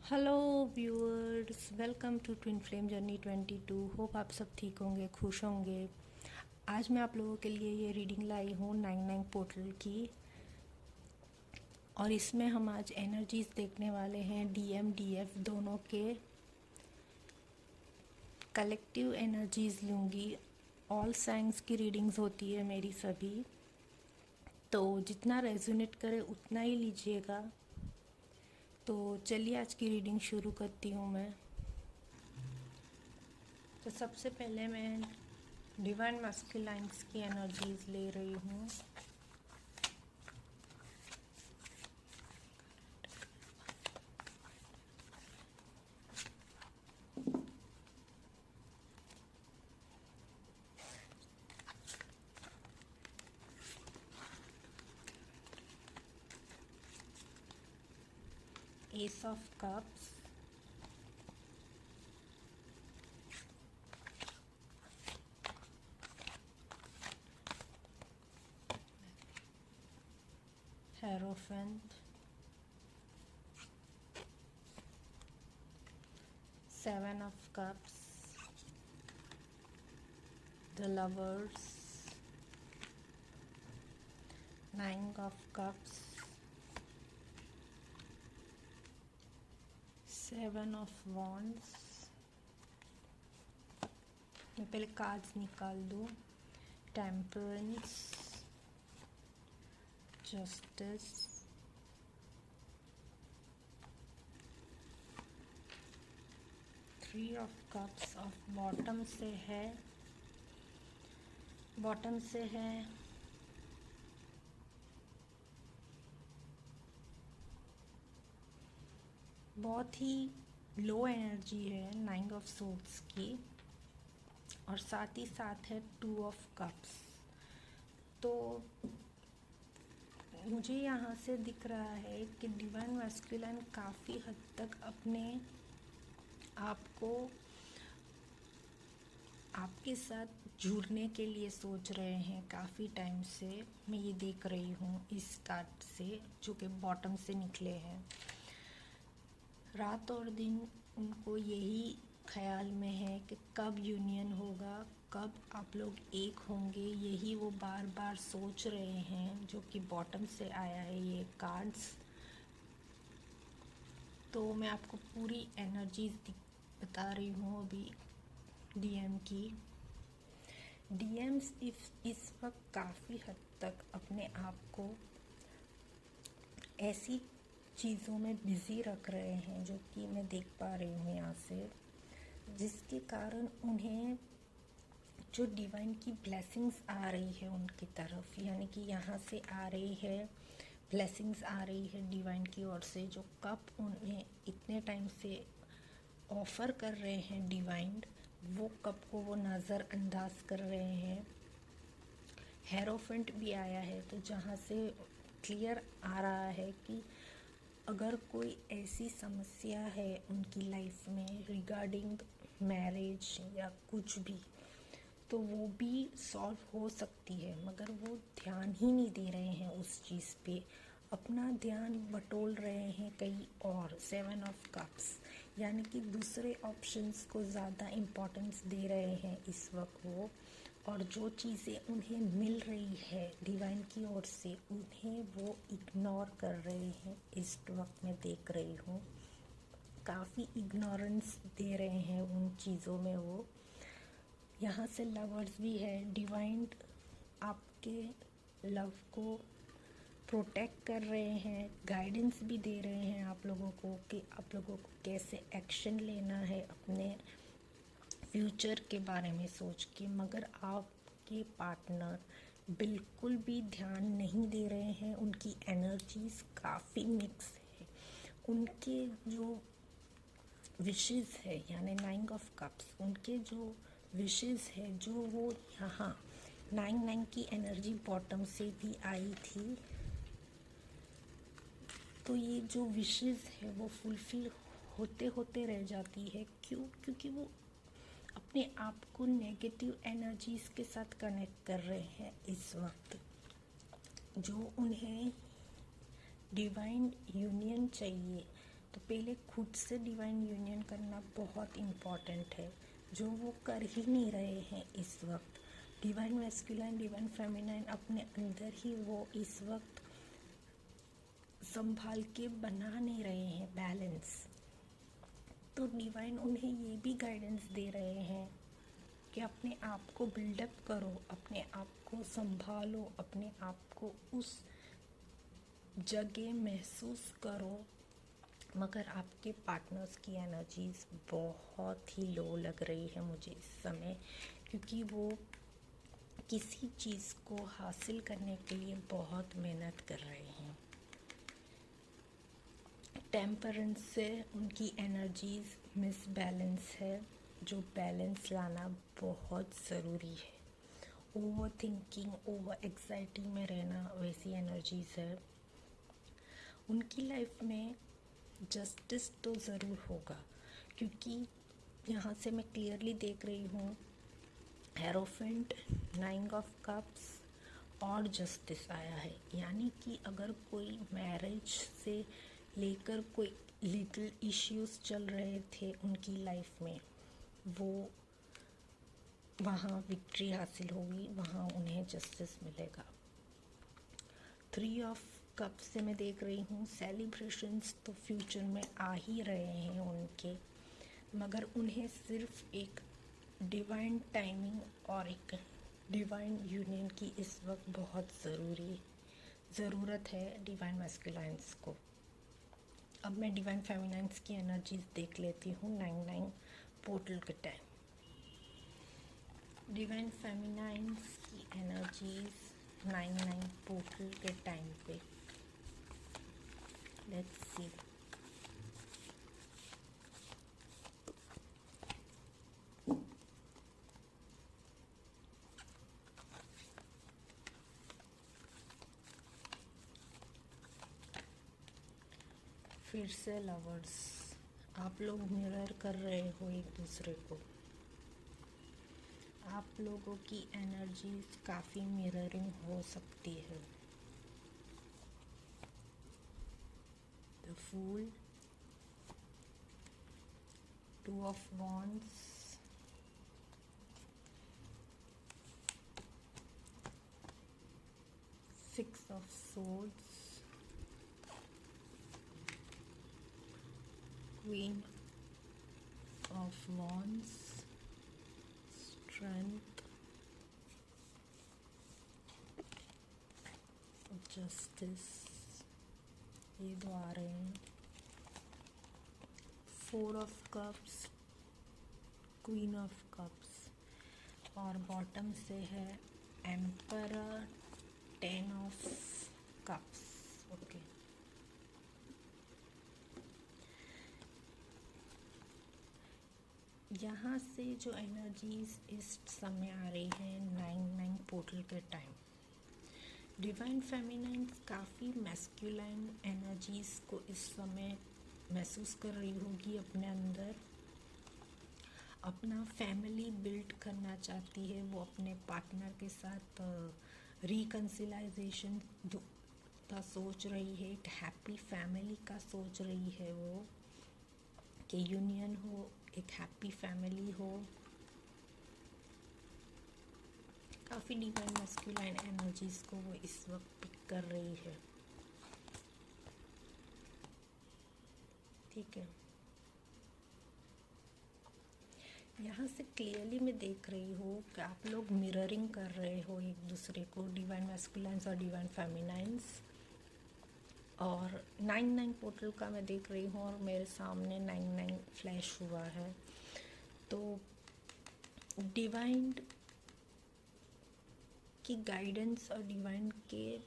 Hello viewers, welcome to twin flame journey 22। Hope आप सब ठीक होंगे, खुश होंगे। आज मैं आप लोगों के लिए ये रीडिंग लाई हूँ 99 पोर्टल की, और इसमें हम आज एनर्जीज देखने वाले हैं डीएम डीएफ दोनों के कलेक्टिव एनर्जीज लूँगी। ऑल साइंस की रीडिंग्स होती है मेरी सभी, तो जितना रेजोनेट करे उतना ही लीजिएगा। तो चलिए आज की रीडिंग शुरू करती हूँ मैं। तो सबसे पहले मैं डिवाइन मैस्कुलाइन्स की एनर्जीज ले रही हूँ। S of cups, hierophant, seven of cups, the lovers, nine of cups, seven of wands. मैं पहले कार्ड्स निकाल दूँ। Temperance, justice, three of cups of bottom से है बहुत ही लो एनर्जी है नाइन ऑफ सोर्ड्स की, और साथ ही साथ है टू ऑफ कप्स। तो मुझे यहाँ से दिख रहा है कि डिवाइन मैस्कुलाइन काफ़ी हद तक अपने आप को आपके साथ जुड़ने के लिए सोच रहे हैं काफ़ी टाइम से। मैं ये देख रही हूँ इस कार्ड से, जो कि बॉटम से निकले हैं। रात और दिन उनको यही ख्याल में है कि कब यूनियन होगा, कब आप लोग एक होंगे, यही वो बार बार सोच रहे हैं, जो कि बॉटम से आया है ये कार्ड्स। तो मैं आपको पूरी एनर्जीज बता रही हूँ अभी डीएम की। डीएम्स इस वक्त काफ़ी हद तक अपने आप को ऐसी चीज़ों में बिज़ी रख रहे हैं, जो कि मैं देख पा रही हूँ यहाँ से, जिसके कारण उन्हें जो डिवाइन की ब्लेसिंग्स आ रही है उनकी तरफ, यानी कि यहाँ से आ रही है ब्लेसिंग्स आ रही है डिवाइन की ओर से, जो कप उन्हें इतने टाइम से ऑफ़र कर रहे हैं डिवाइन, वो कप को वो नज़रअंदाज कर रहे हैं। हेरोफेंट भी आया है, तो जहाँ से क्लियर आ रहा है कि अगर कोई ऐसी समस्या है उनकी लाइफ में रिगार्डिंग मैरिज या कुछ भी, तो वो भी सॉल्व हो सकती है, मगर वो ध्यान ही नहीं दे रहे हैं उस चीज़ पे। अपना ध्यान बटोल रहे हैं कहीं और, सेवन ऑफ कप्स, यानी कि दूसरे ऑप्शंस को ज़्यादा इम्पोर्टेंस दे रहे हैं इस वक्त वो। और जो चीज़ें उन्हें मिल रही है डिवाइन की ओर से, उन्हें वो इग्नोर कर रहे हैं इस वक्त। मैं देख रही हूँ काफ़ी इग्नोरेंस दे रहे हैं उन चीज़ों में वो। यहाँ से लवर्स भी है, डिवाइन आपके लव को प्रोटेक्ट कर रहे हैं, गाइडेंस भी दे रहे हैं आप लोगों को कि आप लोगों को कैसे एक्शन लेना है अपने फ्यूचर के बारे में सोच के। मगर आपके पार्टनर बिल्कुल भी ध्यान नहीं दे रहे हैं, उनकी एनर्जीज काफ़ी मिक्स है। उनके जो विशेज़ है, यानी नाइन ऑफ कप्स, उनके जो विशेज़ है, जो वो यहाँ 9 की एनर्जी बॉटम से भी आई थी, तो ये जो विशेज़ है वो फुलफिल होते होते रह जाती है। क्यों? क्योंकि वो अपने आप को नेगेटिव एनर्जीज़ के साथ कनेक्ट कर रहे हैं इस वक्त। जो उन्हें डिवाइन यूनियन चाहिए, तो पहले खुद से डिवाइन यूनियन करना बहुत इम्पॉर्टेंट है, जो वो कर ही नहीं रहे हैं इस वक्त। डिवाइन मैस्कुलाइन डिवाइन फेमिनाइन अपने अंदर ही वो इस वक्त संभाल के बना नहीं रहे हैं बैलेंस। तो डिवाइन उन्हें ये भी गाइडेंस दे रहे हैं कि अपने आप को बिल्डअप करो, अपने आप को संभालो, अपने आप को उस जगह महसूस करो। मगर आपके पार्टनर्स की एनर्जीज बहुत ही लो लग रही है मुझे इस समय, क्योंकि वो किसी चीज़ को हासिल करने के लिए बहुत मेहनत कर रहे हैं। टेम्परेंस से उनकी एनर्जीज मिसबैलेंस है, जो बैलेंस लाना बहुत ज़रूरी है। ओवर थिंकिंग, ओवर एग्जाइटी में रहना वैसी एनर्जीज है। उनकी लाइफ में जस्टिस तो ज़रूर होगा, क्योंकि यहाँ से मैं क्लियरली देख रही हूँ हेरोफेंट, 9 ऑफ कप्स और जस्टिस आया है। यानी कि अगर कोई मैरिज से लेकर कोई लिटिल इश्यूज चल रहे थे उनकी लाइफ में, वो वहाँ विक्ट्री हासिल होगी, वहाँ उन्हें जस्टिस मिलेगा। 3 ऑफ कब से मैं देख रही हूँ सेलिब्रेशंस तो फ्यूचर में आ ही रहे हैं उनके, मगर उन्हें सिर्फ एक डिवाइन टाइमिंग और एक डिवाइन यूनियन की इस वक्त बहुत ज़रूरत है डिवाइन मैस्कुलाइन्स को। अब मैं डिवाइन फेमिनाइन्स की एनर्जीज देख लेती हूँ 9 पोर्टल के टाइम। डिवाइन फेमिनाइन्स की एनर्जीज 9 पोर्टल के टाइम पे, लेट्स सी। फिर से लवर्स, आप लोग मिरर कर रहे हो एक दूसरे को। आप लोगों की एनर्जीज काफ़ी मिररिंग हो सकती है। The fool, 2 of wands, 6 of swords, Queen of Wands, Strength, Justice, ये दो आ रहे हैं। 4 of cups, Queen of cups, और बॉटम से है एम्परर, 10 ऑफ कप्स। ओके, यहाँ से जो एनर्जीज इस समय आ रही है 9 पोर्टल के टाइम, डिवाइन फेमिनाइन्स काफ़ी मैस्कुलाइन एनर्जीज को इस समय महसूस कर रही होगी अपने अंदर। अपना फैमिली बिल्ड करना चाहती है वो, अपने पार्टनर के साथ रिकन्सिलाइजेशन का सोच रही है, एक हैप्पी फैमिली का सोच रही है वो, कि यूनियन हो, एक हैप्पी फैमिली हो। काफ़ी डिवाइन मैस्कुलाइन एनर्जीज को वो इस वक्त पिक कर रही है। ठीक है, यहाँ से क्लियरली मैं देख रही हूँ कि आप लोग मिररिंग कर रहे हो एक दूसरे को, डिवाइन मैस्कुलाइन्स और डिवाइन फेमिनाइन्स। और 9 पोर्टल का मैं देख रही हूँ और मेरे सामने 9 फ्लैश हुआ है। तो डिवाइन की गाइडेंस और डिवाइन के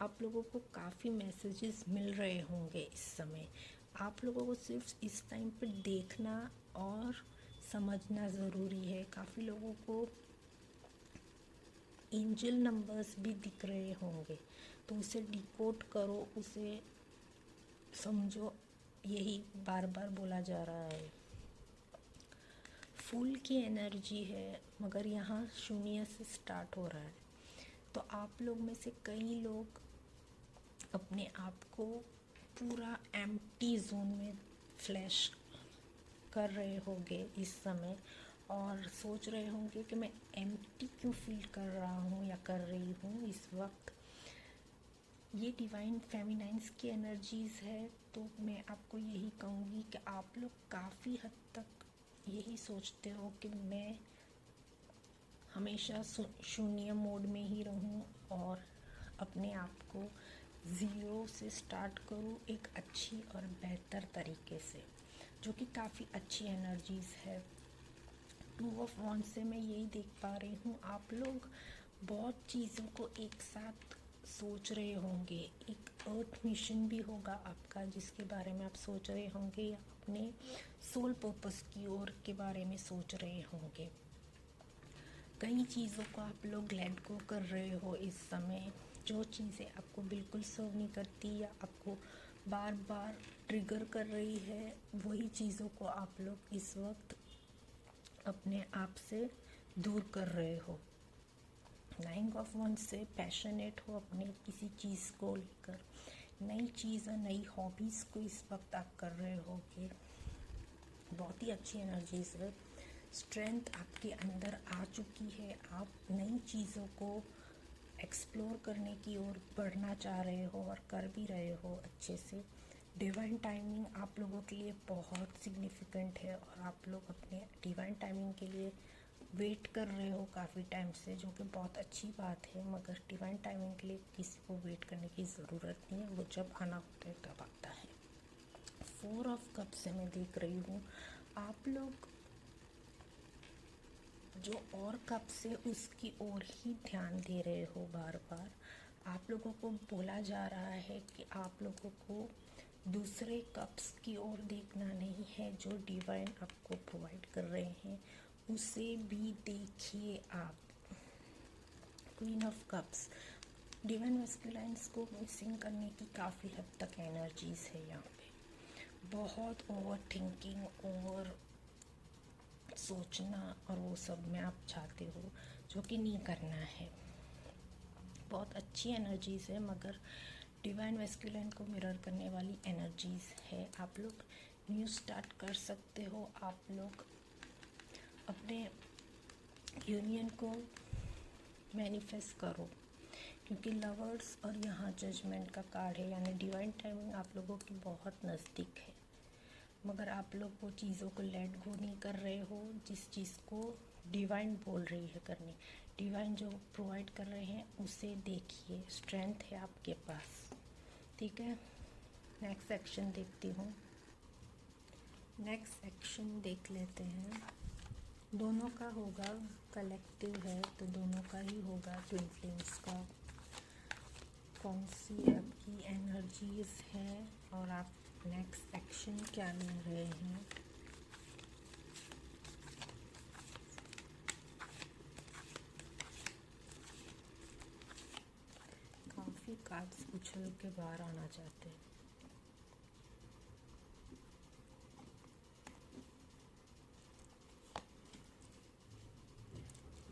आप लोगों को काफ़ी मैसेजेस मिल रहे होंगे इस समय। आप लोगों को सिर्फ इस टाइम पर देखना और समझना ज़रूरी है। काफ़ी लोगों को एंजल नंबर्स भी दिख रहे होंगे, तो उसे डिकोड करो, उसे समझो, यही बार बार बोला जा रहा है। फूल की एनर्जी है, मगर यहाँ शून्य से स्टार्ट हो रहा है। तो आप लोग में से कई लोग अपने आप को पूरा एम्प्टी जोन में फ्लैश कर रहे होंगे इस समय और सोच रहे होंगे कि मैं एम्प्टी क्यों फील कर रहा हूँ या कर रही हूँ इस वक्त। ये डिवाइन फेमिनाइन्स की एनर्जीज़ है, तो मैं आपको यही कहूँगी कि आप लोग काफ़ी हद तक यही सोचते हो कि मैं हमेशा शून्य मोड में ही रहूं और अपने आप को ज़ीरो से स्टार्ट करूं एक अच्छी और बेहतर तरीके से, जो कि काफ़ी अच्छी एनर्जीज़ है। 2 ऑफ वॉन्ड्स से मैं यही देख पा रही हूँ, आप लोग बहुत चीज़ों को एक साथ सोच रहे होंगे। एक अर्थ मिशन भी होगा आपका जिसके बारे में आप सोच रहे होंगे, या अपने सोल पर्पस की ओर के बारे में सोच रहे होंगे। कई चीज़ों को आप लोग लेट गो कर रहे हो इस समय, जो चीज़ें आपको बिल्कुल सर्व नहीं करती या आपको बार बार ट्रिगर कर रही है, वही चीज़ों को आप लोग इस वक्त अपने आप से दूर कर रहे हो। 9 ऑफ वॉन्ड्स से पैशनेट हो अपने किसी चीज़ को लेकर, नई चीज़ और नई हॉबीज़ को इस वक्त आप कर रहे होगे। बहुत ही अच्छी एनर्जीज है। स्ट्रेंथ आपके अंदर आ चुकी है, आप नई चीज़ों को एक्सप्लोर करने की ओर बढ़ना चाह रहे हो और कर भी रहे हो अच्छे से। डिवाइन टाइमिंग आप लोगों के लिए बहुत सिग्निफिकेंट है और आप लोग अपने डिवाइन टाइमिंग के लिए वेट कर रहे हो काफ़ी टाइम से, जो कि बहुत अच्छी बात है। मगर डिवाइन टाइमिंग के लिए किसी को वेट करने की ज़रूरत नहीं है, वो जब आना होता है तब आता है। 4 ऑफ कप से मैं देख रही हूँ आप लोग जो और कप से उसकी ओर ही ध्यान दे रहे हो बार बार। आप लोगों को बोला जा रहा है कि आप लोगों को दूसरे कप्स की ओर देखना नहीं है जो डिवाइन आपको प्रोवाइड कर रहे हैं, उसे भी देखिए आप। क्वीन ऑफ कप्स डिवाइन मैस्कुलाइन्स को मिसिंग करने की काफ़ी हद तक एनर्जीज है यहाँ पे। बहुत ओवर थिंकिंग, ओवर सोचना और वो सब में आप चाहते हो, जो कि नहीं करना है। बहुत अच्छी एनर्जीज है, मगर डिवाइन मैस्कुलाइन को मिरर करने वाली एनर्जीज है। आप लोग न्यू स्टार्ट कर सकते हो, आप लोग अपने यूनियन को मैनिफेस्ट करो, क्योंकि लवर्स और यहाँ जजमेंट का कार्ड है, यानी डिवाइन टाइमिंग आप लोगों की बहुत नज़दीक है। मगर आप लोग वो चीज़ों को लेट गो नहीं कर रहे हो जिस चीज़ को डिवाइन बोल रही है करने। डिवाइन जो प्रोवाइड कर रहे हैं उसे देखिए, स्ट्रेंथ है आपके पास, ठीक है। नेक्स्ट सेक्शन देखती हूँ। नेक्स्ट सेक्शन देख लेते हैं। दोनों का होगा, कलेक्टिव है तो दोनों का ही होगा। ट्विन फ्लेम्स का कौन सी आपकी एनर्जीज है और आप नेक्स्ट एक्शन क्या ले रहे हैं। काफ़ी कार्ड्स उछल के बाहर आना चाहते हैं।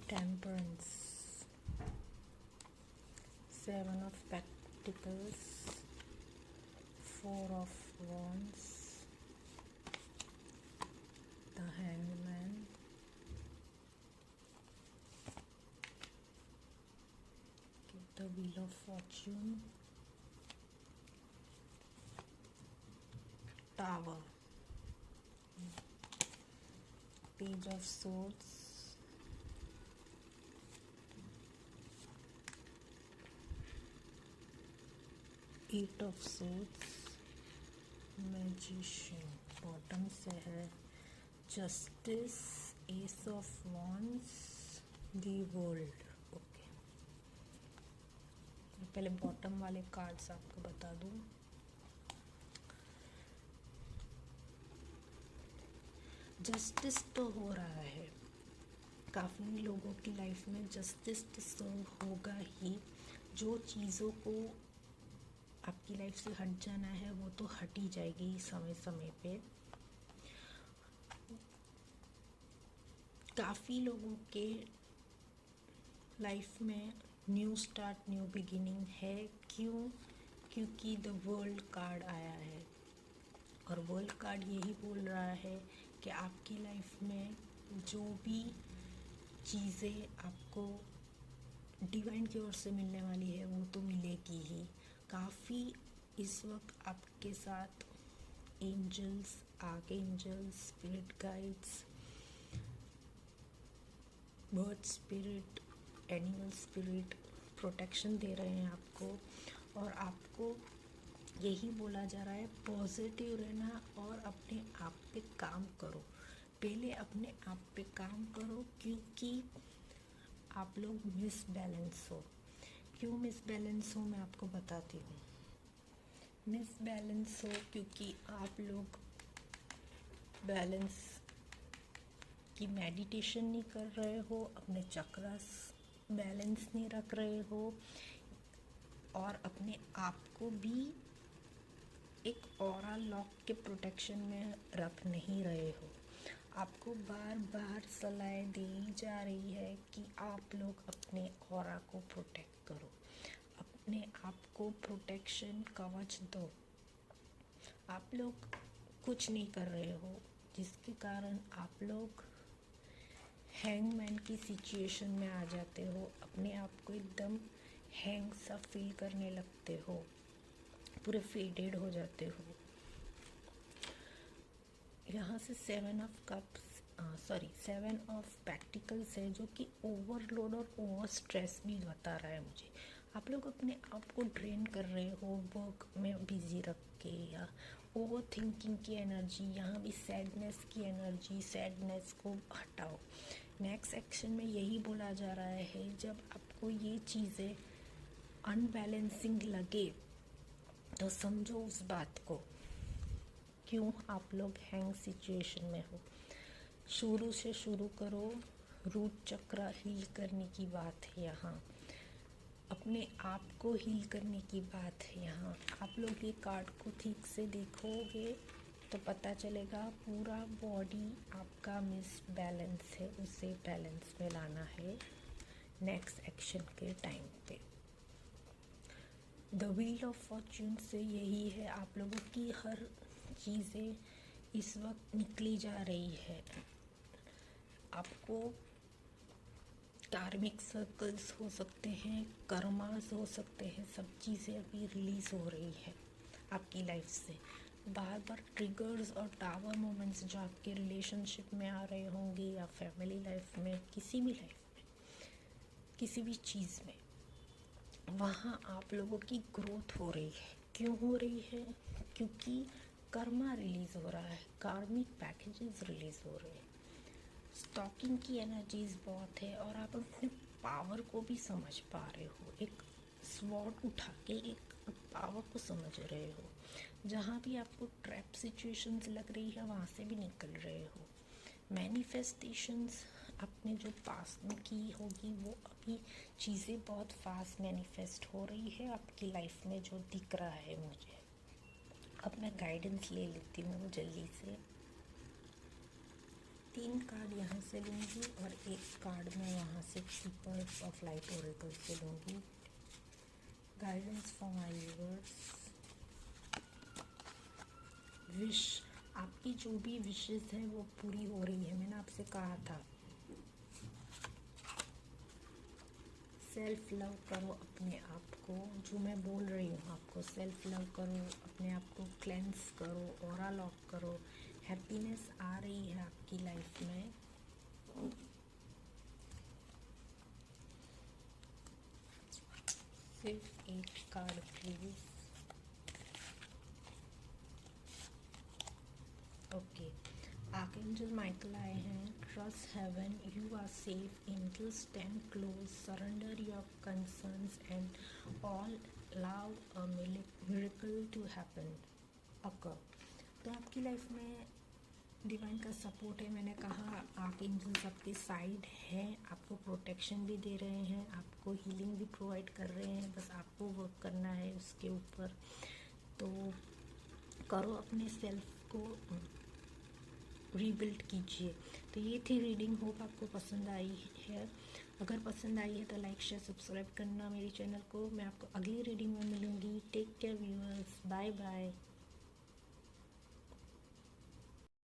Temperance, 7 of pentacles, 4 of wands, the hangman, the wheel of fortune, tower, page of swords, eight of swords, magician. Bottom से है justice, ace of wands, the world. Okay, पहले बॉटम वाले कार्ड्स आपको बता दूं। जस्टिस तो हो रहा है, काफ़ी लोगों की लाइफ में जस्टिस तो होगा ही। जो चीज़ों को आपकी लाइफ से हट जाना है वो तो हट ही जाएगी समय समय पे। काफ़ी लोगों के लाइफ में न्यू स्टार्ट, न्यू बिगिनिंग है। क्यों? क्योंकि द वर्ल्ड कार्ड आया है और वर्ल्ड कार्ड यही बोल रहा है कि आपकी लाइफ में जो भी चीज़ें आपको डिवाइन की ओर से मिलने वाली है वो तो मिलेगी ही। काफ़ी इस वक्त आपके साथ angels, archangels, spirit guides, bird spirit, animal spirit protection दे रहे हैं आपको। और आपको यही बोला जा रहा है पॉजिटिव रहना और अपने आप पे काम करो। पहले अपने आप पे काम करो, क्योंकि आप लोग मिसबैलेंस हो। क्यों मिसबैलेंस हो मैं आपको बताती हूँ। मिसबैलेंस हो क्योंकि आप लोग बैलेंस की मेडिटेशन नहीं कर रहे हो, अपने चक्रास बैलेंस नहीं रख रहे हो और अपने आप को भी एक ऑरा लॉक के प्रोटेक्शन में रख नहीं रहे हो। आपको बार बार सलाह दी जा रही है कि आप लोग अपने ऑरा को प्रोटेक्ट करो, अपने आप को प्रोटेक्शन कवच दो। आप लोग कुछ नहीं कर रहे हो, जिसके कारण आप लोग हैंगमैन की सिचुएशन में आ जाते हो। अपने आप को एकदम हैंग सा फील करने लगते हो, पूरे फेडेड हो जाते हो। यहाँ से 7 ऑफ पेंटिकल्स है, जो कि ओवरलोड और ओवर स्ट्रेस भी बता रहा है मुझे। आप लोग अपने आप को ड्रेन कर रहे हो वर्क में बिजी रख के, या ओवर थिंकिंग की एनर्जी, यहाँ भी सैडनेस की एनर्जी, सैडनेस को हटाओ। नेक्स्ट एक्शन में यही बोला जा रहा है, जब आपको ये चीज़ें अनबैलेंसिंग लगे तो समझो उस बात को, क्यों आप लोग हैंग सिचुएशन में हो। शुरू से शुरू करो, रूट चक्र हील करने की बात है यहाँ, अपने आप को हील करने की बात है यहाँ। आप लोग ये कार्ड को ठीक से देखोगे तो पता चलेगा पूरा बॉडी आपका मिस बैलेंस है, उसे बैलेंस में लाना है नेक्स्ट एक्शन के टाइम पे। द व्हील ऑफ फॉर्च्यून से यही है, आप लोगों की हर चीज़ें इस वक्त निकली जा रही है। आपको कार्मिक सर्कल्स हो सकते हैं, कर्मास हो सकते हैं, सब चीज़ें अभी रिलीज़ हो रही है आपकी लाइफ से। बार बार ट्रिगर्स और टावर मोमेंट्स जो आपके रिलेशनशिप में आ रहे होंगे, या फैमिली लाइफ में, किसी भी लाइफ में, किसी भी चीज़ में, वहाँ आप लोगों की ग्रोथ हो रही है। क्यों हो रही है? क्योंकि कर्मा रिलीज़ हो रहा है, कार्मिक पैकेजेस रिलीज़ हो रहे हैं, स्टॉकिंग की एनर्जीज बहुत है, और आप अपने पावर को भी समझ पा रहे हो। एक स्वॉर्ड उठा के एक पावर को समझ रहे हो। जहाँ भी आपको ट्रैप सिचुएशंस लग रही है, वहाँ से भी निकल रहे हो। मैनिफेस्टेशंस आपने जो पास्ट में की होगी, वो अभी चीज़ें बहुत फास्ट मैनिफेस्ट हो रही है आपकी लाइफ में, जो दिख रहा है मुझे। अब मैं गाइडेंस ले लेती हूँ जल्दी से। 3 कार्ड यहाँ से लूँगी और एक कार्ड मैं वहाँ से कीपर्स ऑफ लाइट ओरेकल से लूँगी। Guidance for my viewers. Wish, आपकी जो भी विशेस है वो पूरी हो रही है। मैंने आपसे कहा था सेल्फ लव करो अपने आप को, जो मैं बोल रही हूँ आपको, सेल्फ लव करो, अपने आप को क्लेंस करो, ऑरा लॉक करो। हैप्पीनेस आ रही है आपकी लाइफ में। सिर्फ एक card please. Okay, archangel Michael आए हैं। Trust heaven, you are safe, angels stand close, surrender your concerns and all allow a miracle to happen occur. तो आपकी लाइफ में डिवाइन का सपोर्ट है। मैंने कहा आर्कएंजल्स आपके साइड हैं, आपको प्रोटेक्शन भी दे रहे हैं, आपको हीलिंग भी प्रोवाइड कर रहे हैं। बस आपको वर्क करना है उसके ऊपर। तो करो, अपने सेल्फ को रीबिल्ड कीजिए। तो ये थी रीडिंग, होप आपको पसंद आई है। अगर पसंद आई है तो लाइक शेयर सब्सक्राइब करना मेरे चैनल को। मैं आपको अगली रीडिंग में मिलूँगी। Take care viewers, bye bye.